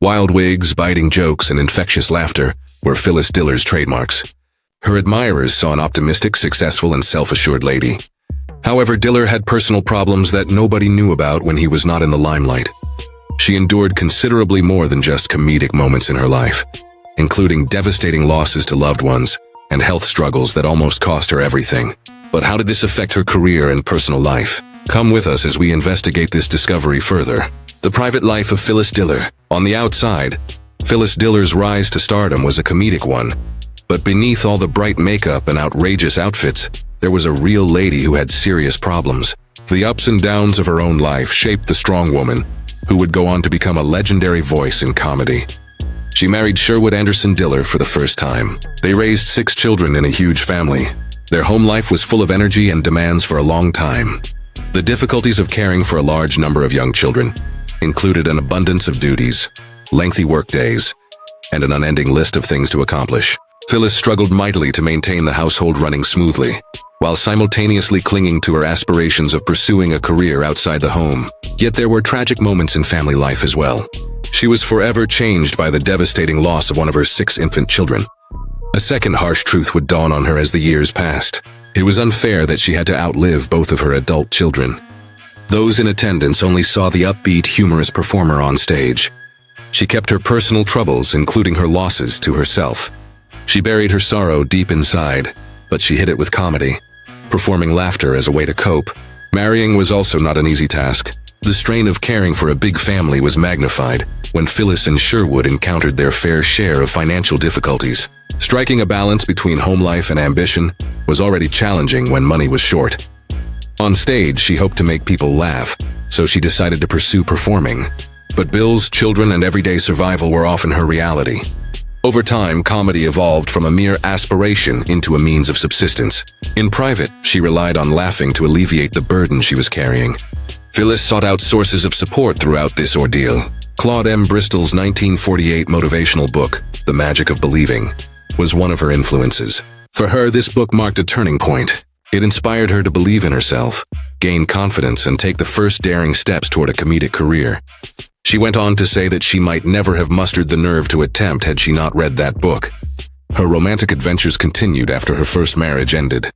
Wild wigs, biting jokes, and infectious laughter were Phyllis Diller's trademarks. Her admirers saw an optimistic, successful, and self-assured lady. However, Diller had personal problems that nobody knew about when he was not in the limelight. She endured considerably more than just comedic moments in her life, including devastating losses to loved ones and health struggles that almost cost her everything. But how did this affect her career and personal life? Come with us as we investigate this discovery further. The private life of Phyllis Diller. On the outside, Phyllis Diller's rise to stardom was a comedic one. But beneath all the bright makeup and outrageous outfits, there was a real lady who had serious problems. The ups and downs of her own life shaped the strong woman, who would go on to become a legendary voice in comedy. She married Sherwood Anderson Diller for the first time. They raised 6 children in a huge family. Their home life was full of energy and demands for a long time. The difficulties of caring for a large number of young children included an abundance of duties, lengthy work days, and an unending list of things to accomplish. Phyllis struggled mightily to maintain the household running smoothly, while simultaneously clinging to her aspirations of pursuing a career outside the home. Yet there were tragic moments in family life as well. She was forever changed by the devastating loss of one of her 6 infant children. A second harsh truth would dawn on her as the years passed. It was unfair that she had to outlive both of her adult children. Those in attendance only saw the upbeat, humorous performer on stage. She kept her personal troubles, including her losses, to herself. She buried her sorrow deep inside, but she hid it with comedy, performing laughter as a way to cope. Marrying was also not an easy task. The strain of caring for a big family was magnified when Phyllis and Sherwood encountered their fair share of financial difficulties. Striking a balance between home life and ambition was already challenging when money was short. On stage, she hoped to make people laugh, so she decided to pursue performing. But bills, children, and everyday survival were often her reality. Over time, comedy evolved from a mere aspiration into a means of subsistence. In private, she relied on laughing to alleviate the burden she was carrying. Phyllis sought out sources of support throughout this ordeal. Claude M. Bristol's 1948 motivational book, The Magic of Believing, was one of her influences. For her, this book marked a turning point. It inspired her to believe in herself, gain confidence, and take the first daring steps toward a comedic career. She went on to say that she might never have mustered the nerve to attempt had she not read that book. Her romantic adventures continued after her first marriage ended.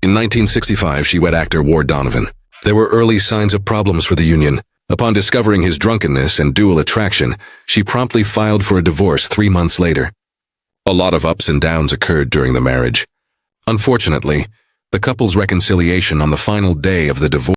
In 1965, she wed actor Ward Donovan. There were early signs of problems for the union. Upon discovering his drunkenness and dual attraction, she promptly filed for a divorce 3 months later. A lot of ups and downs occurred during the marriage. Unfortunately, the couple's reconciliation on the final day of the divorce